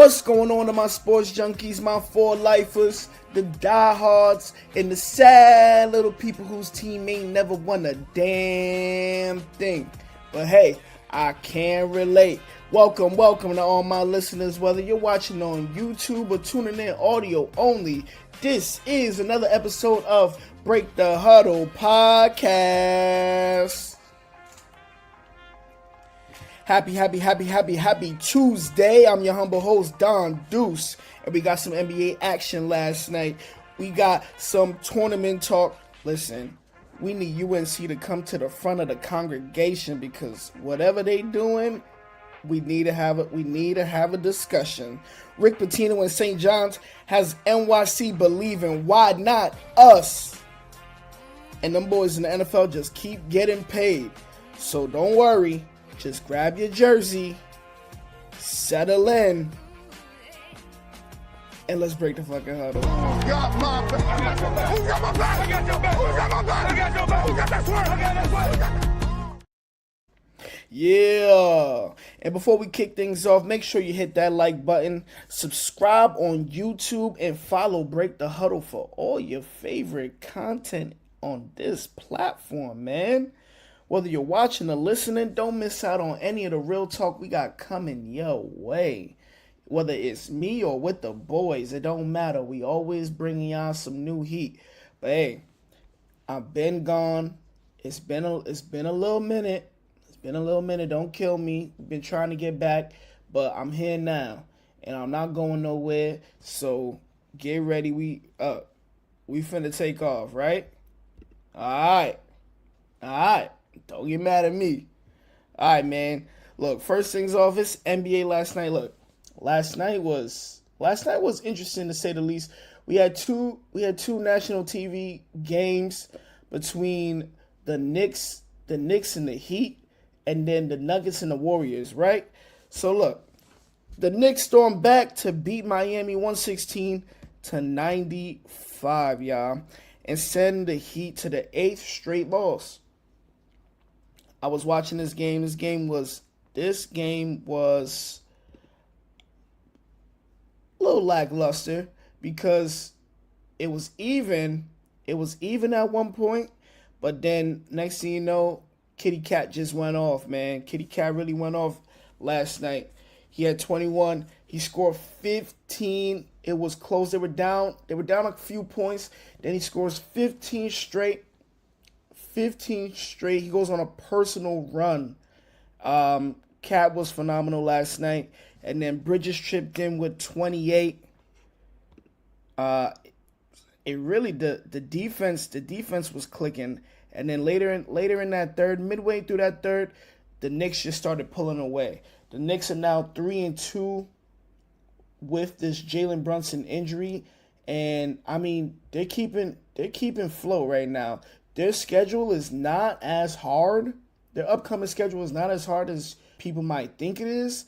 What's going on to my sports junkies, my four lifers, the diehards, and the sad little people whose team ain't never won a damn thing. But hey, I can relate. Welcome to all my listeners, whether you're watching on YouTube or tuning in audio only. This is another episode of Break the Huddle podcast. Happy Tuesday. I'm your humble host, Don Deuce. And we got some NBA action last night. We got some tournament talk. Listen, we need UNC to come to the front of the congregation because whatever they doing, we need to have a discussion. Rick Pitino in St. John's has NYC believing. Why not us? And them boys in the NFL just keep getting paid. So don't worry. Just grab your jersey, settle in, and let's break the fucking huddle. Who got my back? Who got my back? I got your back. Who got my back? I got your back. Who got that swerve? I got that swerve. Yeah. And before we kick things off, make sure you hit that like button, subscribe on YouTube, and follow Break the Huddle for all your favorite content on this platform, man. Whether you're watching or listening, don't miss out on any of the real talk we got coming your way. Whether it's me or with the boys, it don't matter. We always bringing y'all some new heat. But hey, I've been gone. It's been a little minute. Don't kill me. Been trying to get back, but I'm here now, and I'm not going nowhere. So get ready. We finna take off, right? All right. Don't get mad at me. All right, man. Look, first things off, it's NBA last night. Look, last night was interesting to say the least. We had two national TV games between the Knicks and the Heat, and then the Nuggets and the Warriors, right? So look, the Knicks stormed back to beat Miami 116-95, y'all, and send the Heat to the 8th straight loss. I was watching this game. This game was a little lackluster because it was even. It was even at one point, but then next thing you know, Kitty Cat just went off, man. Kitty Cat really went off last night. He had 21. He scored 15. It was close. They were down a few points. Then he scores 15 straight. He goes on a personal run. Cat was phenomenal last night. And then Bridges chipped in with 28. It really the defense was clicking. And then later in that third, midway through that third, the Knicks just started pulling away. The Knicks are now 3-2 with this Jalen Brunson injury. And I mean, they're keeping flow right now. Their schedule is not as hard. Their upcoming schedule is not as hard as people might think it is.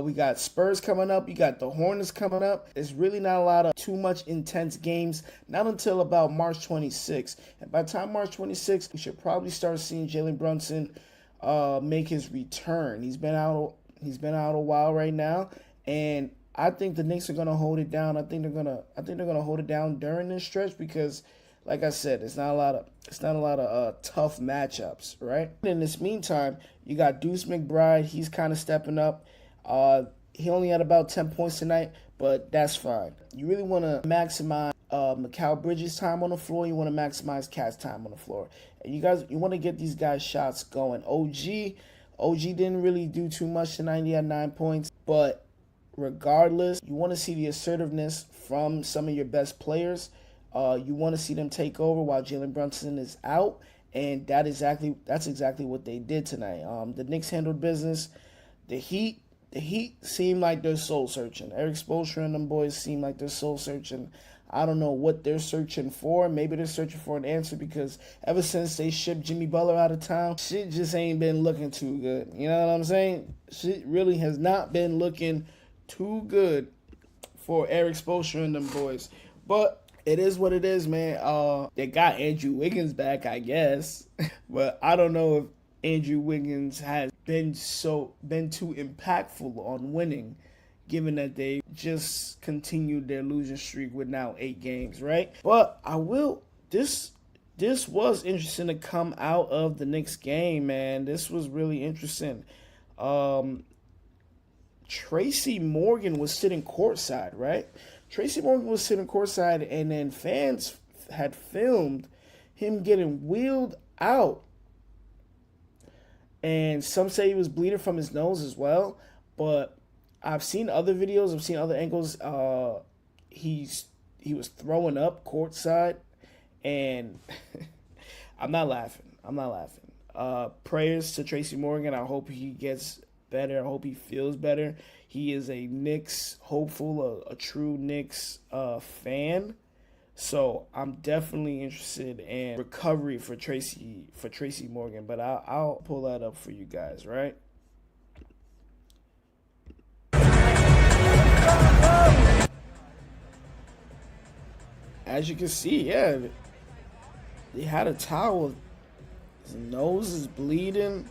We got Spurs coming up. You got the Hornets coming up. It's really not a lot of too much intense games. Not until about March 26th. And by the time March 26th, we should probably start seeing Jalen Brunson make his return. He's been out a while right now, and I think the Knicks are gonna hold it down. I think they're gonna hold it down during this stretch because, like I said, it's not a lot of tough matchups, right? In this meantime, you got Deuce McBride. He's kind of stepping up. He only had about 10 points tonight, but that's fine. You really want to maximize Mikal Bridges' time on the floor. You want to maximize Cat's time on the floor. And you want to get these guys' shots going. OG didn't really do too much tonight. He had 9 points, but regardless, you want to see the assertiveness from some of your best players. You want to see them take over while Jalen Brunson is out, and that's exactly what they did tonight. The Knicks handled business. The Heat seem like they're soul searching. Eric Spoelstra and them boys seem like they're soul searching. I don't know what they're searching for. Maybe they're searching for an answer because ever since they shipped Jimmy Butler out of town, shit just ain't been looking too good. You know what I'm saying? Shit really has not been looking too good for Eric Spoelstra and them boys. But it is what it is, man. They got Andrew Wiggins back, I guess. But I don't know if Andrew Wiggins has been too impactful on winning given that they just continued their losing streak with now 8 games, right? But this was interesting to come out of the Knicks game, man. This was really interesting. Tracy Morgan was sitting courtside, right? Tracy Morgan was sitting courtside, and then fans had filmed him getting wheeled out. And some say he was bleeding from his nose as well. But I've seen other videos. I've seen other angles. He was throwing up courtside. And I'm not laughing. Prayers to Tracy Morgan. I hope he gets better. I hope he feels better. He is a Knicks hopeful, a true Knicks fan. So I'm definitely interested in recovery for Tracy Morgan, but I'll pull that up for you guys, right? As you can see, yeah, he had a towel. His nose is bleeding.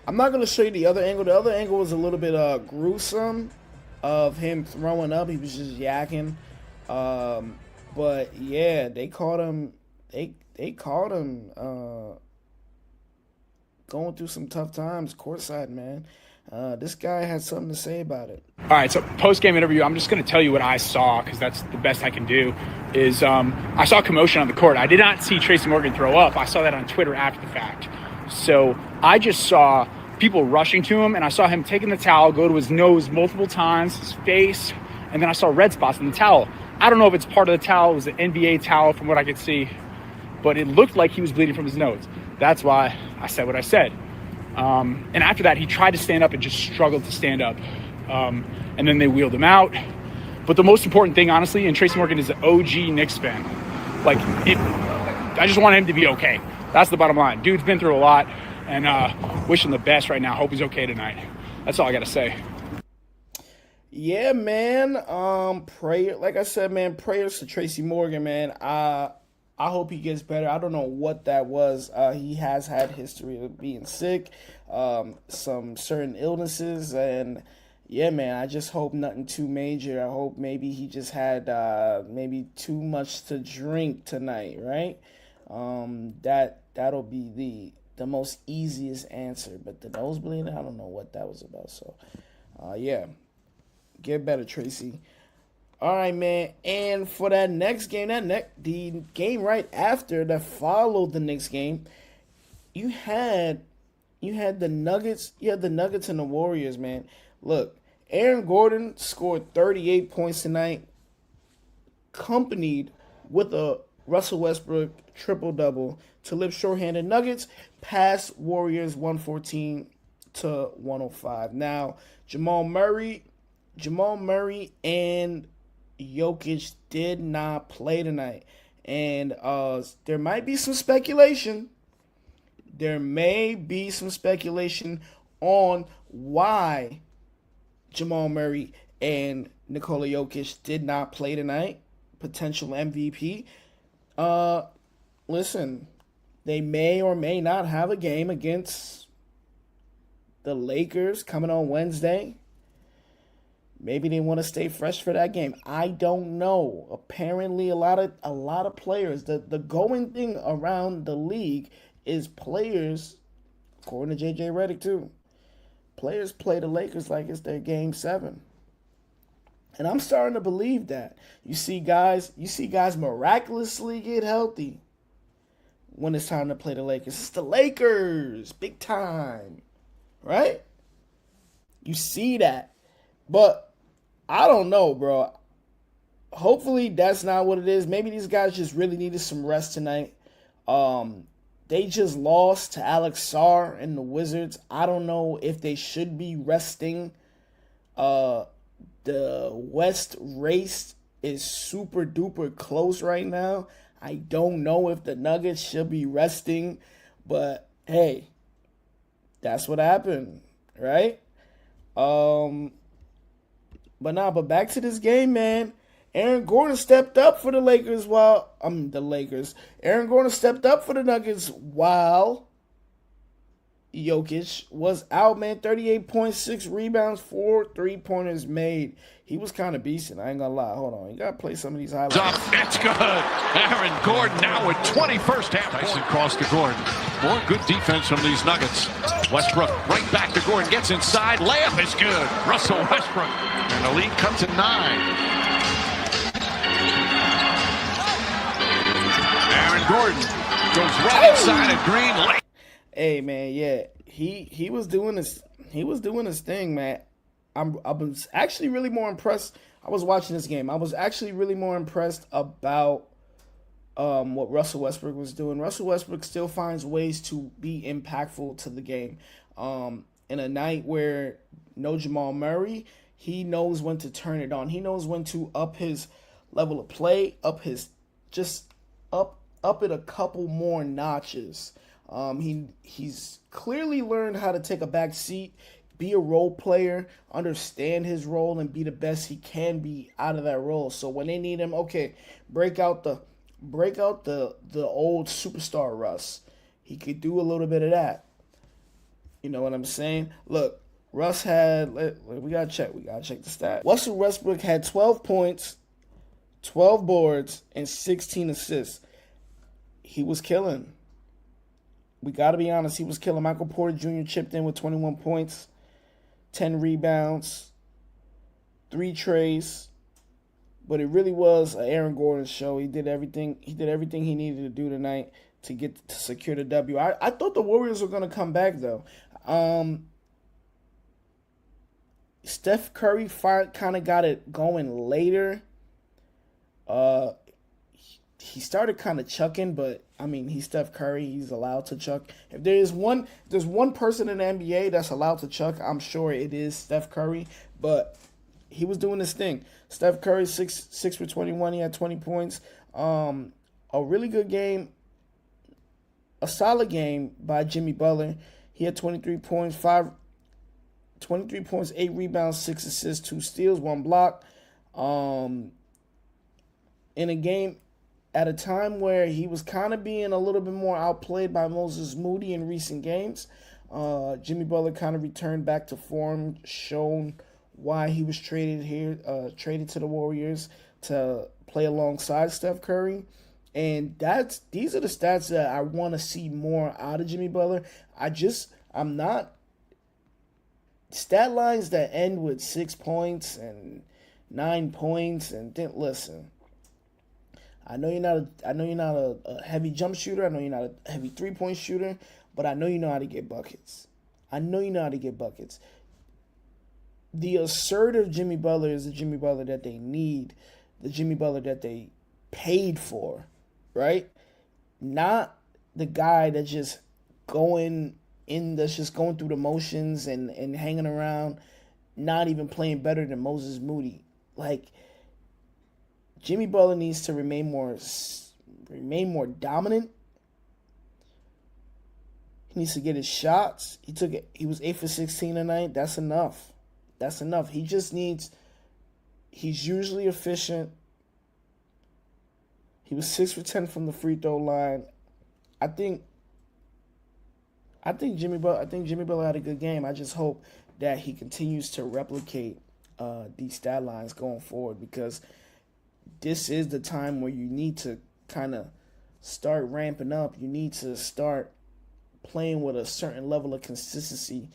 I'm not gonna show you the other angle. The other angle was a little bit gruesome of him throwing up. He was just yakking. But yeah, they caught him. They caught him going through some tough times courtside, man. This guy had something to say about it. All right, so post-game interview, I'm just going to tell you what I saw because that's the best I can do. Is I saw commotion on the court. I did not see Tracy Morgan throw up. I saw that on Twitter after the fact. So I just saw people rushing to him, and I saw him taking the towel, go to his nose multiple times, his face, and then I saw red spots in the towel. I don't know if it's part of the towel. It was an NBA towel from what I could see, but it looked like he was bleeding from his nose. That's why I said what I said. And after that, he tried to stand up and just struggled to stand up. And then they wheeled him out. But the most important thing, honestly, and Tracy Morgan is an OG Knicks fan. I just want him to be okay. That's the bottom line. Dude's been through a lot, and wish him the best right now. Hope he's okay tonight. That's all I got to say. Yeah, man. Like I said, man, prayers to Tracy Morgan, man. I hope he gets better. I don't know what that was. He has had history of being sick, some certain illnesses, and yeah, man, I just hope nothing too major. I hope maybe he just had maybe too much to drink tonight, right? That'll be the most easiest answer. But the nosebleed, I don't know what that was about. So, yeah. Get better, Tracy. All right, man. And for that next game, the game right after that followed the Knicks game, you had the Nuggets. You had the Nuggets and the Warriors, man. Look, Aaron Gordon scored 38 points tonight, accompanied with a Russell Westbrook triple-double to lift shorthanded Nuggets past Warriors 114-105. Now, Jamal Murray and Jokic did not play tonight. And there might be some speculation. There may be some speculation on why Jamal Murray and Nikola Jokic did not play tonight. Potential MVP. Listen, they may or may not have a game against the Lakers coming on Wednesday. Maybe they want to stay fresh for that game. I don't know. Apparently, a lot of players. The going thing around the league is players, according to JJ Redick too. Players play the Lakers like it's their game 7, and I'm starting to believe that. You see guys miraculously get healthy when it's time to play the Lakers. It's the Lakers, big time, right? You see that. But I don't know, bro. Hopefully that's not what it is. Maybe these guys just really needed some rest tonight. They just lost to Alex Sarr and the Wizards. I don't know if they should be resting. The West race is super duper close right now. I don't know if the Nuggets should be resting. But hey, that's what happened, right? But back to this game, man. Aaron Gordon stepped up for the Lakers Aaron Gordon stepped up for the Nuggets while Jokic was out, man. 38.6 rebounds, 4 3-pointers made. He was kind of beasting. I ain't gonna lie. Hold on. You gotta play some of these highlights. It's good. Aaron Gordon now with 21st half. Tyson cross to Gordon. More good defense from these Nuggets. Westbrook right back to Gordon. Gets inside. Layup is good. Russell Westbrook. And the lead comes to 9. Aaron Gordon goes right inside of Green. Hey man, yeah, he was doing his thing, man. I was actually really more impressed. I was watching this game. I was actually really more impressed about what Russell Westbrook was doing. Russell Westbrook still finds ways to be impactful to the game. In a night where no Jamal Murray, he knows when to turn it on. He knows when to up his level of play, up it a couple more notches. He's clearly learned how to take a back seat, be a role player, understand his role, and be the best he can be out of that role. So when they need him, okay, break out the old superstar Russ. He could do a little bit of that. You know what I'm saying? Look, Russ had we gotta check the stat. Russell Westbrook had 12 points, 12 boards, and 16 assists. He was killing. We got to be honest, he was killing. Michael Porter Jr. chipped in with 21 points, 10 rebounds, 3 trays. But it really was an Aaron Gordon show. He did everything he needed to do tonight to secure the W. I thought the Warriors were going to come back, though. Steph Curry kind of got it going later. He started kind of chucking, but I mean, he's Steph Curry. He's allowed to chuck. If there's one person in the NBA that's allowed to chuck, I'm sure it is Steph Curry. But he was doing this thing. Steph Curry, 6 for 21. He had 20 points. A really good game. A solid game by Jimmy Butler. He had 23 points, 8 rebounds, 6 assists, 2 steals, 1 block. In a game at a time where he was kind of being a little bit more outplayed by Moses Moody in recent games, Jimmy Butler kind of returned back to form, shown why he was traded to the Warriors to play alongside Steph Curry. And these are the stats that I want to see more out of Jimmy Butler. I'm not stat lines that end with 6 points and 9 points and then listen. I know you're not a heavy jump shooter. I know you're not a heavy 3-point shooter, but I know you know how to get buckets. The assertive Jimmy Butler is the Jimmy Butler that they need, the Jimmy Butler that they paid for, right? Not the guy that's just going through the motions and hanging around, not even playing better than Moses Moody. Like, Jimmy Butler needs to remain more dominant. He needs to get his shots. He was 8 for 16 tonight. That's enough. He's usually efficient. He was 6 for 10 from the free throw line. I think Jimmy Butler had a good game. I just hope that he continues to replicate these stat lines going forward, because this is the time where you need to kind of start ramping up. You need to start playing with a certain level of consistency,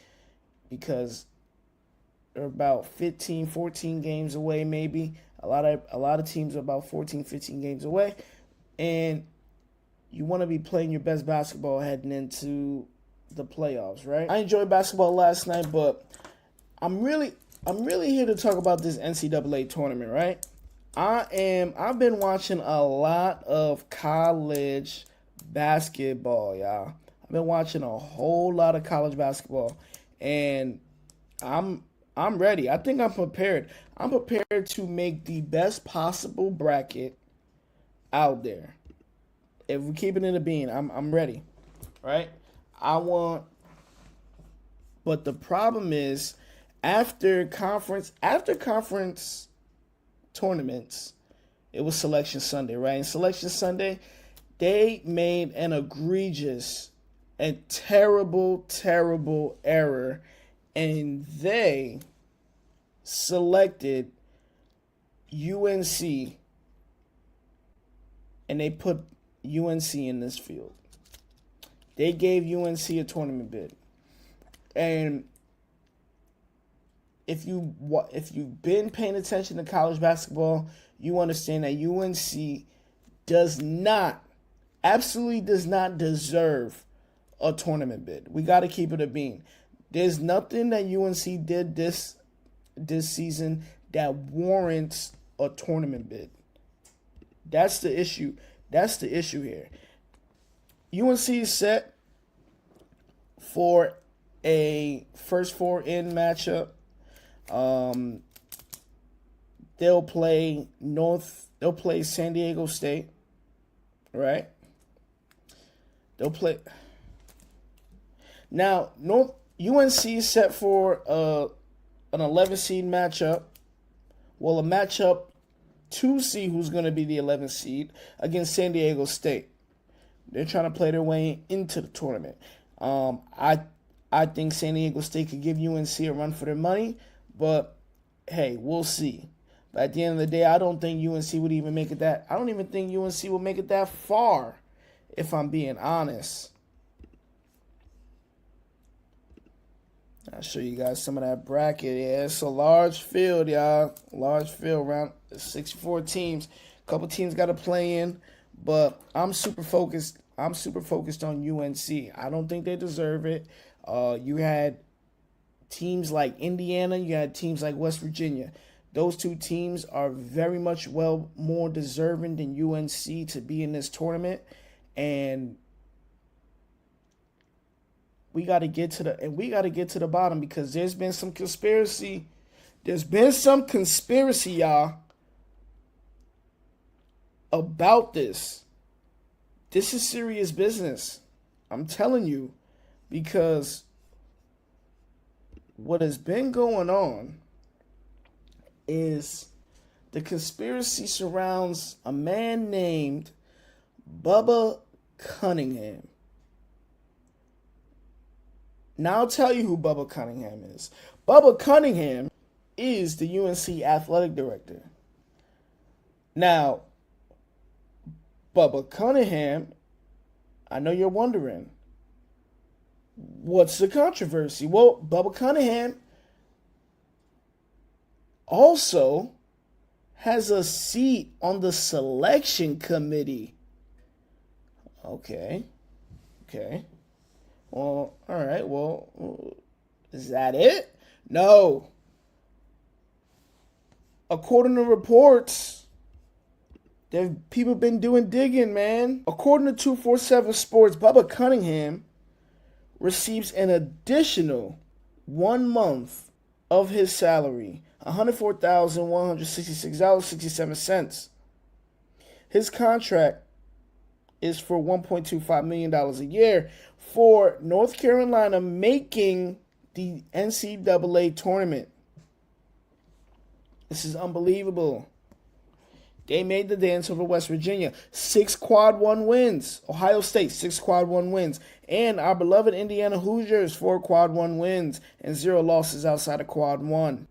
because they're about 15, 14 games away maybe. A lot of teams are about 14, 15 games away. And you want to be playing your best basketball heading into the playoffs, right? I enjoyed basketball last night, but I'm really here to talk about this NCAA tournament, right? I've been watching a lot of college basketball, y'all. I've been watching a whole lot of college basketball, and I'm ready. I think I'm prepared. I'm prepared to make the best possible bracket out there. If we keep it in the bean, I'm ready, right? But the problem is, after conference tournaments, it was Selection Sunday, right? And Selection Sunday, they made an egregious a terrible, terrible error, and they selected UNC, and they put UNC in this field. They gave UNC a tournament bid. And if you've been paying attention to college basketball, you understand that UNC absolutely does not deserve a tournament bid. We got to keep it a bean. There's nothing that UNC did this season that warrants a tournament bid. That's the issue. That's the issue here. UNC is set for a first four in matchup. They'll play San Diego State, right? They'll play. Now, UNC is set for an 11 seed matchup. Well, a matchup 2 seed who's going to be the 11th seed against San Diego State. They're trying to play their way into the tournament. I think San Diego State could give UNC a run for their money, but hey, we'll see. But at the end of the day, I don't think UNC would even make it that. I don't even think UNC will make it that far, if I'm being honest. I'll show you guys some of that bracket. Yeah, it's a large field, y'all. Large field, around 64 teams. A couple teams got to play in, but I'm super focused. I'm super focused on UNC. I don't think they deserve it. You had teams like Indiana. You had teams like West Virginia. Those two teams are very much more deserving than UNC to be in this tournament, and we got to get to the bottom, because there's been some conspiracy. There's been some conspiracy, y'all, about this. This is serious business. I'm telling you, because what has been going on is the conspiracy surrounds a man named Bubba Cunningham. Now I'll tell you who Bubba Cunningham is. Bubba Cunningham is the UNC athletic director. Now, Bubba Cunningham, I know you're wondering, what's the controversy? Well, Bubba Cunningham also has a seat on the selection committee. Okay. Well, all right. Well, is that it? No. According to reports, people been doing digging, man. According to 247 Sports, Bubba Cunningham receives an additional 1 month of his salary, $104,166.67. His contract is for $1.25 million a year for North Carolina making the NCAA tournament. This is unbelievable. They made the dance over West Virginia. 6 quad 1 wins. Ohio State, 6 quad 1 wins. And our beloved Indiana Hoosiers, 4 quad 1 wins and 0 losses outside of quad 1.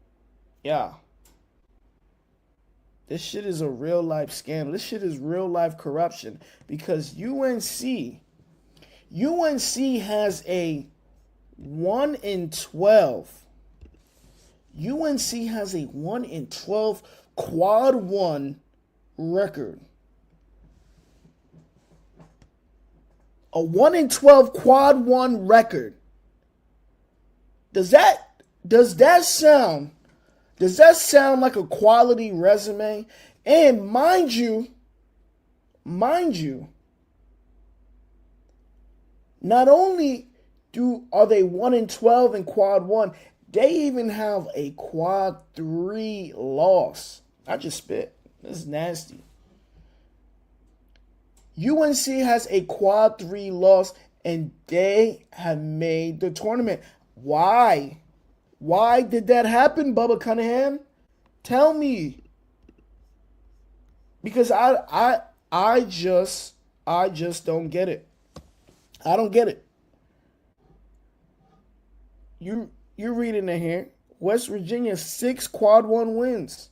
Yeah. This shit is a real life scandal. This shit is real life corruption, because UNC has a 1-12. UNC has a 1-12 quad 1 record. A 1-12 quad 1 record. Does that sound like a quality resume? And mind you, not only are they 1-12 in quad 1, they even have a quad 3 loss. I just spit. This is nasty. UNC has a quad 3 loss, and they have made the tournament. Why? Why did that happen, Bubba Cunningham? Tell me. Because I just don't get it. I don't get it. you're reading it here. West Virginia 6 quad 1 wins.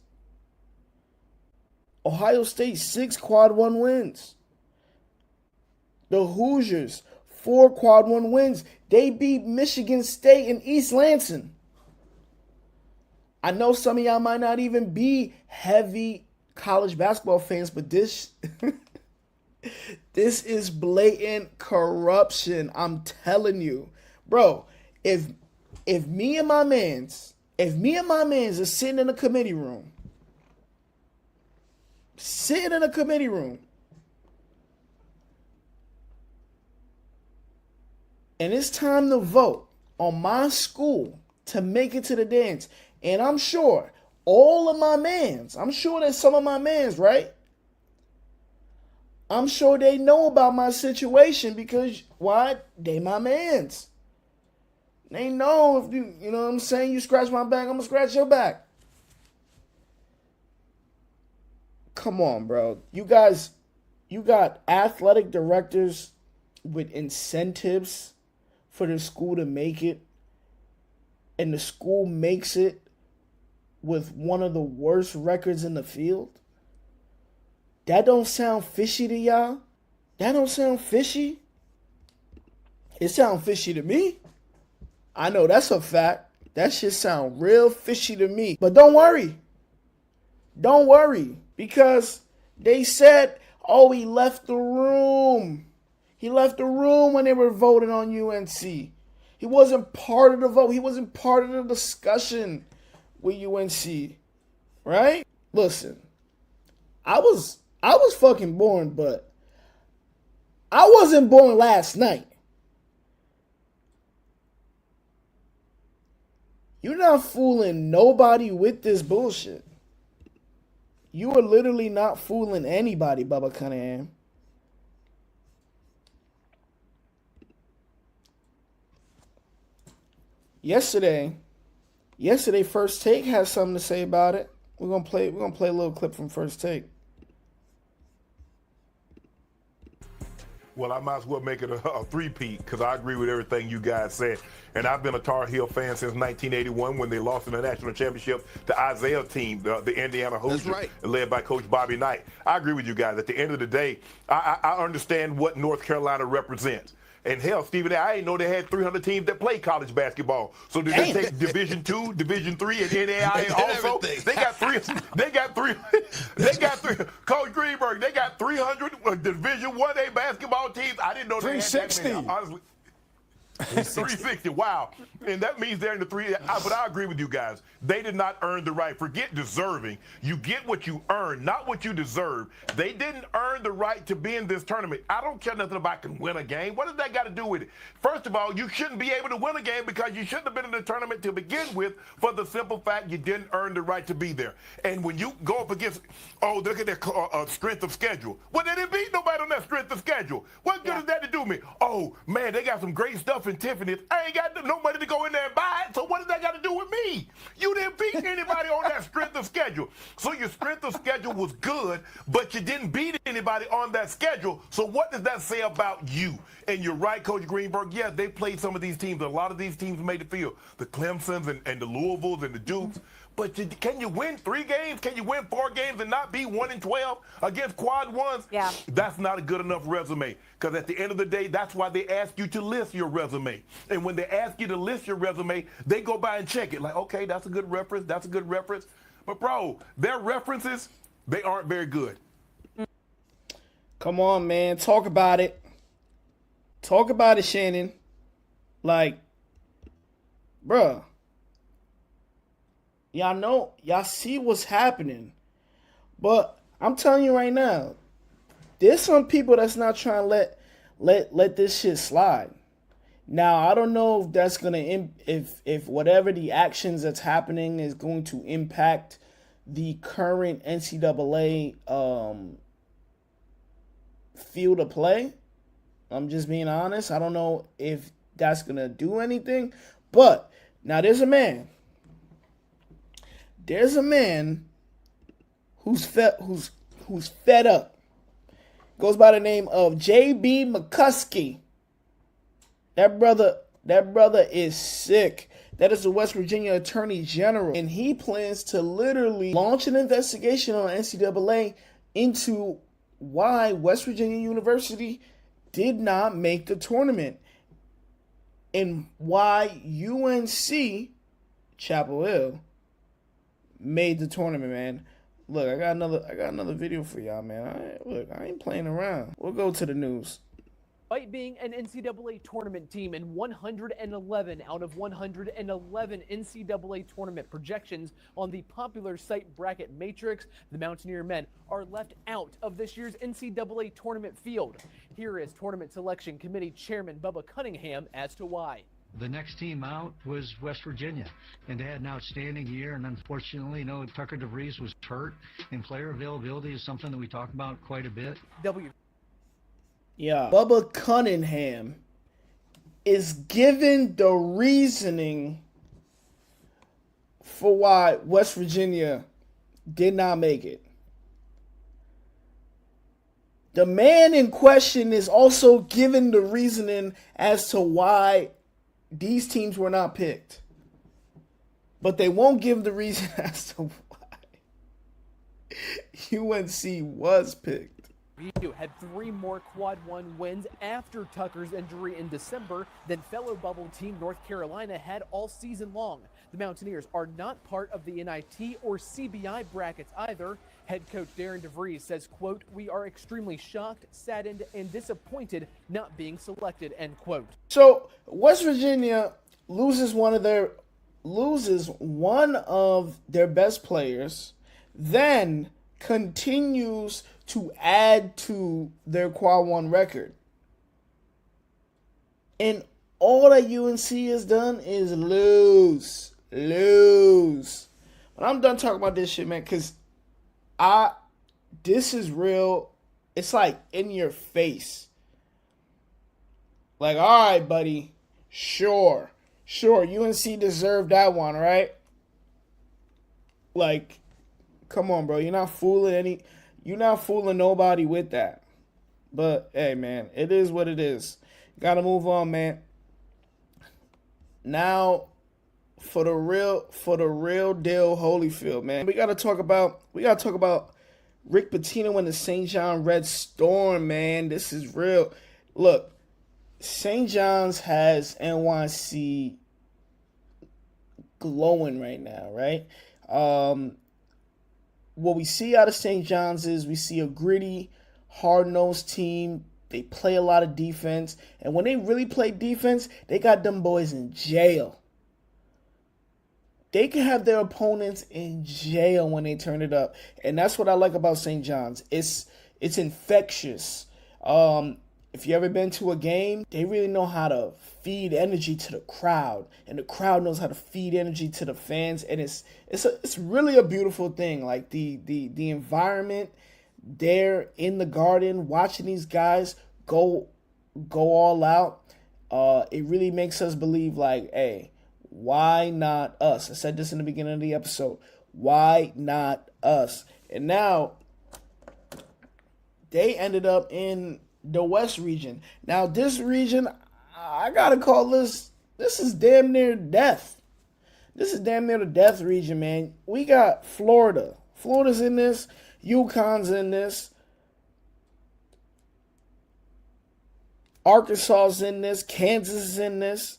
Ohio State 6 quad 1 wins. The Hoosiers 4 quad 1 wins. They beat Michigan State and East Lansing. I know some of y'all might not even be heavy college basketball fans, but this this is blatant corruption. I'm telling you. Bro, if me and my mans are sitting in a committee room, and it's time to vote on my school to make it to the dance, and I'm sure all of my mans, I'm sure that some of my mans, right? I'm sure they know about my situation because, why? They my mans. They know if you know what I'm saying, you scratch my back, I'm going to scratch your back. Come on, bro. You got athletic directors with incentives for the school to make it, and the school makes it with one of the worst records in the field. That don't sound fishy to y'all? That don't sound fishy? It sounds fishy to me. I know that's a fact. That shit sound real fishy to me. But don't worry. Don't worry. Because they said, oh, he left the room. He left the room when they were voting on UNC. He wasn't part of the vote. He wasn't part of the discussion with UNC. Right? Listen. I was fucking born, but I wasn't born last night. You're not fooling nobody with this bullshit. You are literally not fooling anybody, Bubba Cunningham. Yesterday, First Take has something to say about it. We're gonna play a little clip from First Take. Well, I might as well make it a three-peat because I agree with everything you guys said. And I've been a Tar Heel fan since 1981 when they lost in the national championship to Isaiah's team, the Indiana Hoosiers, right, led by Coach Bobby Knight. I agree with you guys. At the end of the day, I understand what North Carolina represents. And hell, Stephen, I didn't know they had 300 teams that play college basketball. So did they take Division II, Division III, and NAIA also? They got three. They got three. Coach Greenberg, they got 300 Division I-A basketball teams. I didn't know they had that many. Honestly. 360, wow. And that means they're in the three. But I agree with you guys. They did not earn the right. Forget deserving. You get what you earn, not what you deserve. They didn't earn the right to be in this tournament. I don't care nothing about can win a game. What does that got to do with it? First of all, you shouldn't be able to win a game because you shouldn't have been in the tournament to begin with for the simple fact you didn't earn the right to be there. And when you go up against, oh, look at their strength of schedule. Well, they didn't beat nobody on that strength of schedule. What good is that to do me? Oh, man, they got some great stuff in Tiffany's. I ain't got no money to go in there and buy it, so what does that got to do with me? You didn't beat anybody on that strength of schedule. So your strength of schedule was good, but you didn't beat anybody on that schedule. So what does that say about you? And you're right, Coach Greenberg. Yeah, they played some of these teams. A lot of these teams made the field. The Clemsons and the Louisvilles and the Dukes. But can you win 3 games? Can you win 4 games and not be 1-12 against quad ones? Yeah. That's not a good enough resume. Because at the end of the day, that's why they ask you to list your resume. And when they ask you to list your resume, they go by and check it. Like, okay, that's a good reference. That's a good reference. But, bro, their references, they aren't very good. Come on, man. Talk about it. Talk about it, Shannon. Like, bruh. Y'all know, y'all see what's happening. But I'm telling you right now, there's some people that's not trying to let this shit slide. Now, I don't know if that's gonna if whatever the actions that's happening is going to impact the current NCAA field of play. I'm just being honest. I don't know if that's gonna do anything. But now there's a man. There's a man who's fed up. Goes by the name of J.B. McCuskey. That brother is sick. That is the West Virginia Attorney General. And he plans to literally launch an investigation on NCAA into why West Virginia University did not make the tournament and why UNC Chapel Hill made the tournament, man. Look, I got another video for y'all, man. I ain't playing around. We'll go to the news. Despite being an NCAA tournament team in 111 out of 111 NCAA tournament projections on the popular site Bracket Matrix, the Mountaineer men are left out of this year's NCAA tournament field. Here is Tournament Selection Committee Chairman Bubba Cunningham as to why. The next team out was West Virginia, and they had an outstanding year, and unfortunately, Tucker DeVries was hurt, and player availability is something that we talk about quite a bit. Yeah, Bubba Cunningham is given the reasoning for why West Virginia did not make it. The man in question is also given the reasoning as to why these teams were not picked. But they won't give the reason as to why UNC was picked. BU had 3 more Quad 1 wins after Tucker's injury in December than fellow bubble team North Carolina had all season long. The Mountaineers are not part of the NIT or CBI brackets either. Head coach Darren DeVries says, quote, "We are extremely shocked, saddened, and disappointed not being selected," end quote. So West Virginia loses one of their best players, then continues to add to their Quad 1 record. And all that UNC has done is lose. But I'm done talking about this shit, man, because this is real. It's like in your face. Like, all right, buddy. Sure. UNC deserved that one, right? Like, come on, bro. You're not fooling nobody with that. But hey, man, it is what it is. Gotta move on, man. Now, for the real deal, Holyfield, man. We gotta talk about Rick Pitino and the St. John Red Storm, man. This is real. Look, St. John's has NYC glowing right now, right? What we see out of St. John's is we see a gritty, hard-nosed team. They play a lot of defense. And when they really play defense, they got them boys in jail. They can have their opponents in jail when they turn it up. And that's what I like about St. John's. It's infectious. If you ever been to a game, they really know how to feed energy to the crowd, and the crowd knows how to feed energy to the fans, and it's really a beautiful thing. Like the environment there in the Garden, watching these guys go all out, it really makes us believe, like, hey, why not us? I said this in the beginning of the episode. Why not us? And now they ended up in the West region. Now, this region, I gotta call this is damn near death. This is damn near the death region, man. We got Florida. Florida's in this. UConn's in this. Arkansas's in this. Kansas is in this.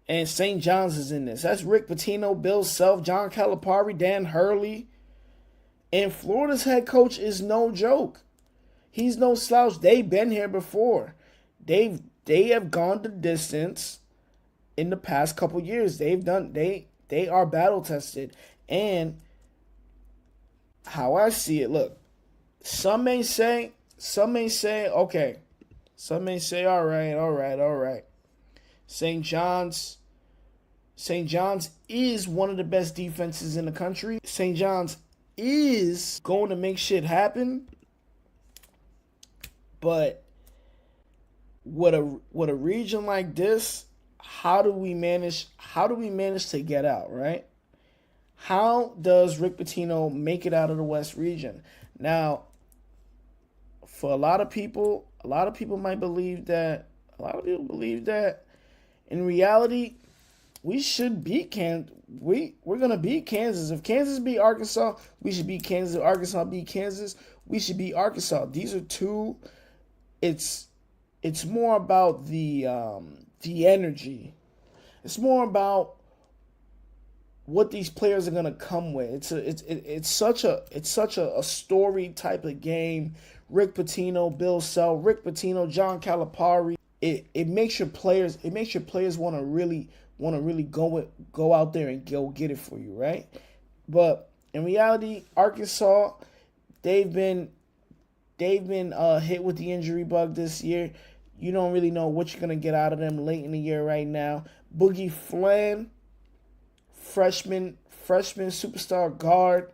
And St. John's is in this. That's Rick Pitino, Bill Self, John Calipari, Dan Hurley. And Florida's head coach is no joke. He's no slouch. They've been here before. They have gone the distance in the past couple years. They are battle tested. And how I see it, look, some may say, okay. Some may say, all right. St. John's is one of the best defenses in the country. St. John's is going to make shit happen. But with a region like this, how do we manage to get out, right? How does Rick Pitino make it out of the West region? Now, for a lot of people might believe that. A lot of people believe that in reality, we should beat Kansas. We're gonna beat Kansas. If Kansas beat Arkansas, we should beat Kansas. If Arkansas beat Kansas, we should beat Arkansas. These are two. It's more about the energy. It's more about what these players are gonna come with. It's such a story type of game. Rick Pitino, Bill Self, Rick Pitino, John Calipari. It makes your players want to really go out there and go get it for you, right? But in reality, Arkansas, they've been hit with the injury bug this year. You don't really know what you're gonna get out of them late in the year right now. Boogie Flan, freshman superstar guard,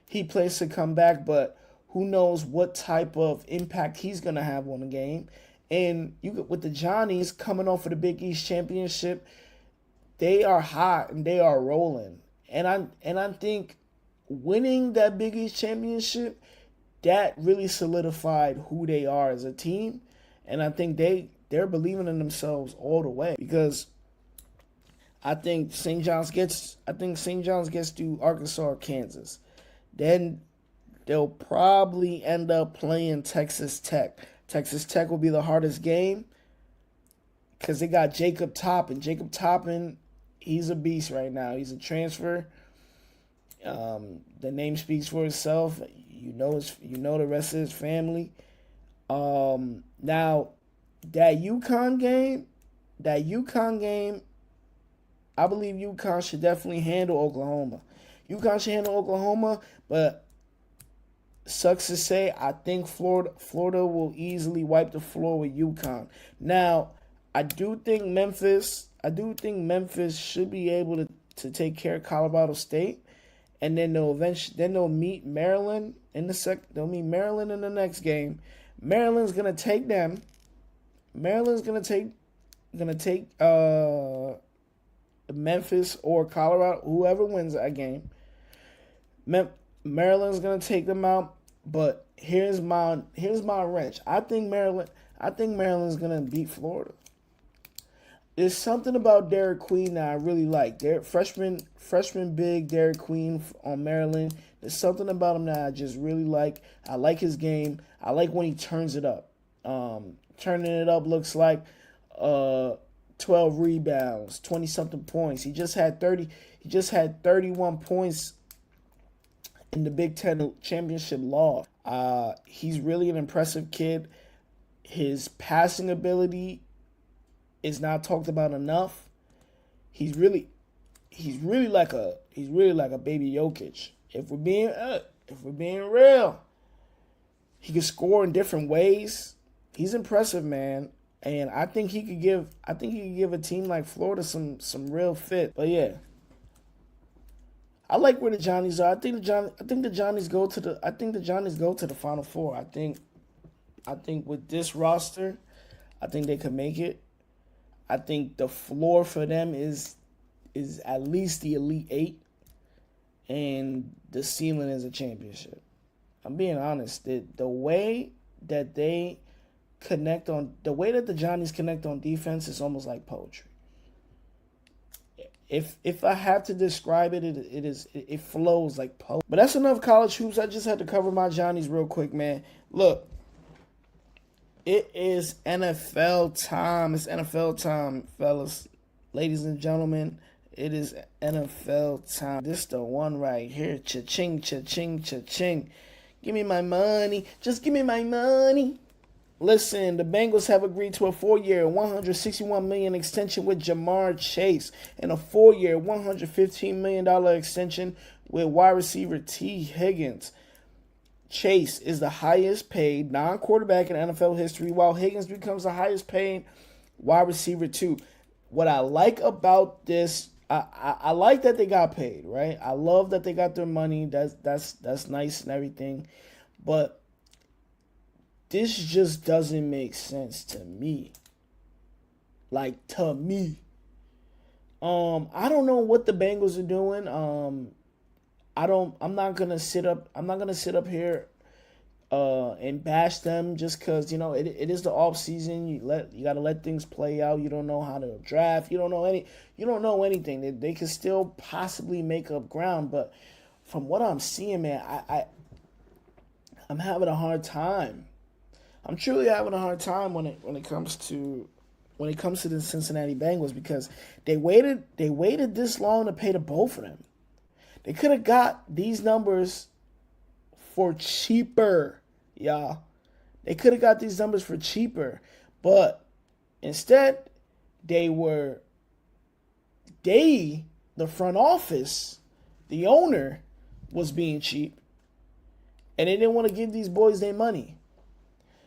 he plays to come back, but who knows what type of impact he's gonna have on the game. And with the Johnnies coming off of the Big East Championship, they are hot and they are rolling. And I think winning that Big East Championship, that really solidified who they are as a team. And I think they're believing in themselves all the way, because I think St. John's gets through Arkansas or Kansas. Then they'll probably end up playing Texas Tech. Texas Tech will be the hardest game because they got Jacob Toppin. Jacob Toppin, he's a beast right now. He's a transfer. The name speaks for itself. You know the rest of his family. Now that UConn game, I believe UConn should definitely handle Oklahoma. UConn should handle Oklahoma, but sucks to say, I think Florida will easily wipe the floor with UConn. Now, I do think Memphis should be able to take care of Colorado State, and then they'll meet Maryland in the next game. Maryland's gonna take them. Maryland's gonna take Memphis or Colorado, whoever wins that game. Maryland's gonna take them out, but here's my wrench. I think Maryland's gonna beat Florida. There's something about Derrick Queen that I really like. Freshman big Derrick Queen on Maryland. There's something about him that I just really like. I like his game. I like when he turns it up. Turning it up looks like 12 rebounds, 20-something points. He just had 31 points in the Big Ten championship loss. He's really an impressive kid. His passing ability is not talked about enough. He's really like a baby Jokic. If we're being real, he can score in different ways. He's impressive, man. And I think he could give a team like Florida some real fit. But yeah, I like where the Johnnies are. I think the Johnnies go to the Final Four. I think with this roster, I think they could make it. I think the floor for them is at least the Elite Eight, and the ceiling is a championship. I'm being honest. The way that the Johnnies connect on defense is almost like poetry. If I have to describe it, it flows like poetry. But that's enough college hoops. I just had to cover my Johnnies real quick, man. Look, it is NFL time. It's NFL time, fellas. Ladies and gentlemen, it is NFL time. This the one right here. Cha-ching, cha-ching, cha-ching. Give me my money. Just give me my money. Listen, the Bengals have agreed to a 4-year, $161 million extension with Jamar Chase and a 4-year, $115 million extension with wide receiver T. Higgins. Chase is the highest paid non-quarterback in NFL history, while Higgins becomes the highest paid wide receiver too. What I like about this, I like that they got paid, right? I love that they got their money. That's nice and everything, but this just doesn't make sense to me. Like, to me. I don't know what the Bengals are doing. I'm not gonna sit up here and bash them just because, it is the off season. You got to let things play out. You don't know how to draft. You don't know anything. They could still possibly make up ground, but from what I'm seeing, man, I'm having a hard time. I'm truly having a hard time when it comes to the Cincinnati Bengals, because they waited this long to pay the both of them. They could have got these numbers for cheaper, y'all. They could have got these numbers for cheaper, but instead the front office, the owner, was being cheap, and they didn't want to give these boys their money.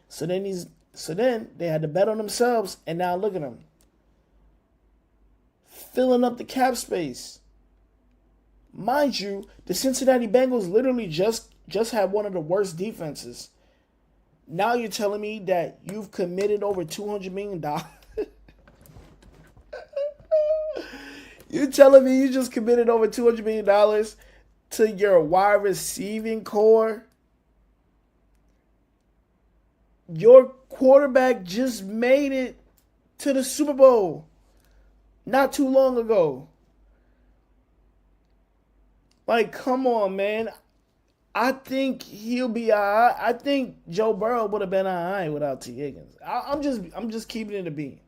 So then they had to bet on themselves, and now look at them, filling up the cap space. Mind you, the Cincinnati Bengals literally just had one of the worst defenses. Now you're telling me that you've committed over $200 million? You're telling me you just committed over $200 million to your wide receiving core? Your quarterback just made it to the Super Bowl not too long ago. Like, come on, man. I think he'll be all right. I think Joe Burrow would have been all right without T. Higgins. I'm just keeping it a beat.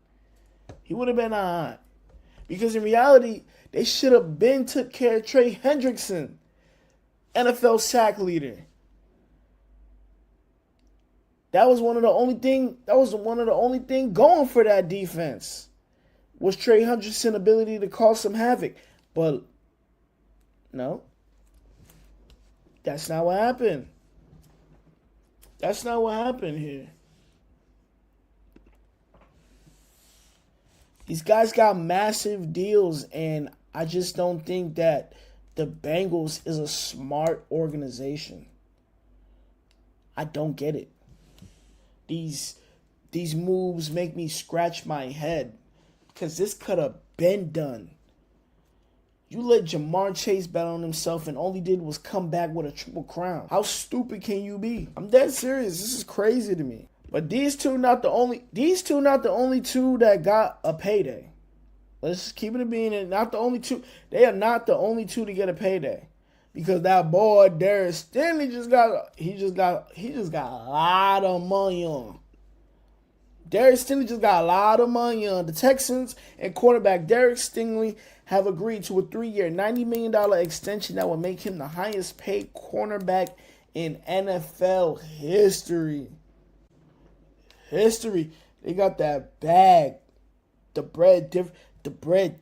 He would have been all right. Because in reality, they should have took care of Trey Hendrickson, NFL sack leader. That was one of the only thing going for that defense, was Trey Hendrickson's ability to cause some havoc. But no, that's not what happened. That's not what happened here. These guys got massive deals, and I just don't think that the Bengals is a smart organization. I don't get it. These moves make me scratch my head, because this could have been done. You let Jamar Chase bet on himself and all he did was come back with a triple crown. How stupid can you be? I'm dead serious. This is crazy to me. But these two not the only two that got a payday. Let's just keep it being not the only two. They are not the only two to get a payday. Because that boy Derrick Stingley just got a lot of money on. Derrick Stingley just got a lot of money on. The Texans and quarterback Derrick Stingley have agreed to a 3-year, $90 million extension that will make him the highest paid cornerback in NFL history. They got that bag. The bread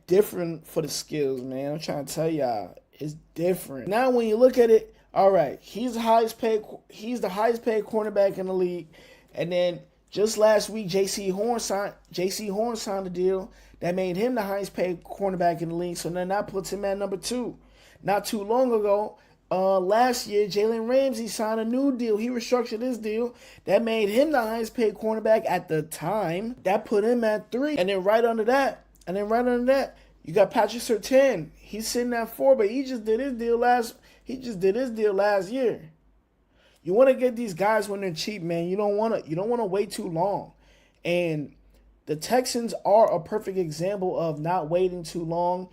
different for the skills, man. I'm trying to tell y'all, it's different. Now when you look at it, all right, he's the highest paid cornerback in the league. And then just last week, J.C. Horn signed a deal that made him the highest paid cornerback in the league. So then that puts him at number 2. Not too long ago, last year, Jalen Ramsey signed a new deal. He restructured his deal. That made him the highest paid cornerback at the time. That put him at 3. And then right under that, you got Patrick Surtain. He's sitting at 4, but he just did his deal last year. You want to get these guys when they're cheap, man. You don't want to wait too long. And the Texans are a perfect example of not waiting too long.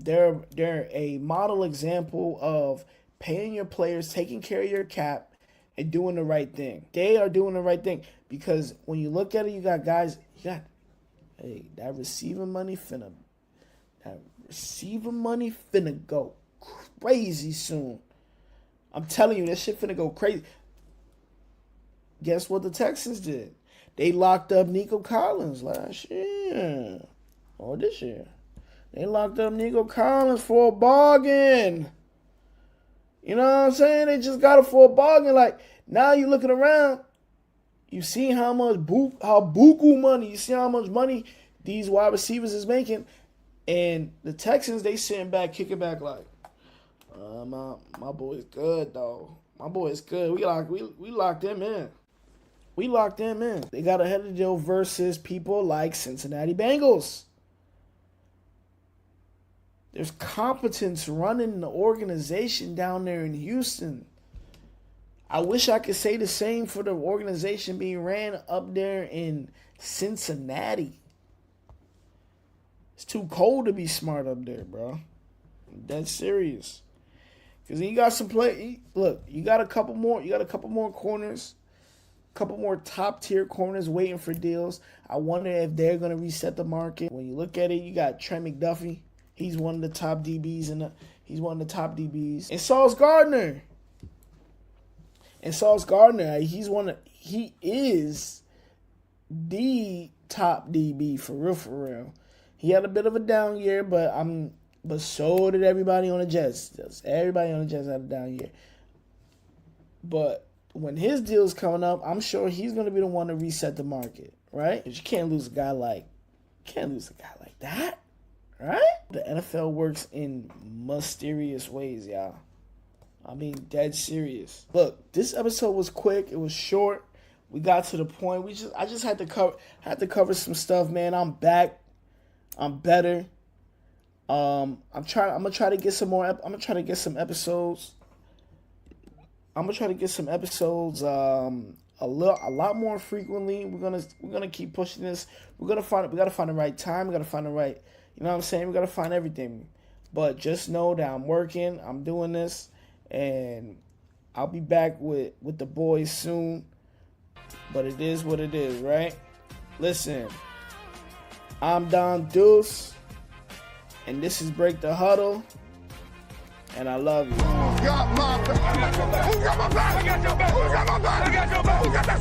They're a model example of paying your players, taking care of your cap, and doing the right thing. They are doing the right thing, because when you look at it, you got that receiver money finna go crazy soon. I'm telling you, that shit finna go crazy. Guess what the Texans did? They locked up Nico Collins last year. Or this year. They locked up Nico Collins for a bargain. You know what I'm saying? They just got it for a bargain. Like, now you looking around, you see how much buku money, you see how much money these wide receivers is making. And the Texans, they sitting back, kicking back like, my boy's good, though. My boy's good. We locked them in. We locked them in. They got ahead of the deal versus people like Cincinnati Bengals. There's competence running the organization down there in Houston. I wish I could say the same for the organization being ran up there in Cincinnati. It's too cold to be smart up there, bro. That's serious. Because you got some play. Look, you got a couple more. You got a couple more corners, a couple more top tier corners waiting for deals. I wonder if they're gonna reset the market. When you look at it, you got Trent McDuffie. He's one of the top DBs he's one of the top DBs. And Sauce Gardner. He is the top DB for real. He had a bit of a down year, but so did everybody on the Jets. Everybody on the Jets had a down year. But when his deal's coming up, I'm sure he's gonna be the one to reset the market, right? You can't lose a guy like that, right? The NFL works in mysterious ways, y'all. I mean, dead serious. Look, this episode was quick. It was short. We got to the point. I just had to cover some stuff, man. I'm back. I'm better. I'm gonna try to get some more. I'm gonna try to get some episodes. A lot more frequently. We're gonna keep pushing this. We gotta find the right time. We gotta find the right. You know what I'm saying? We gotta find everything. But just know that I'm working. I'm doing this. And I'll be back with the boys soon. But it is what it is, right? Listen, I'm Don Deuce, and this is Break the Huddle, and I love you. Who got my back? Who got my back?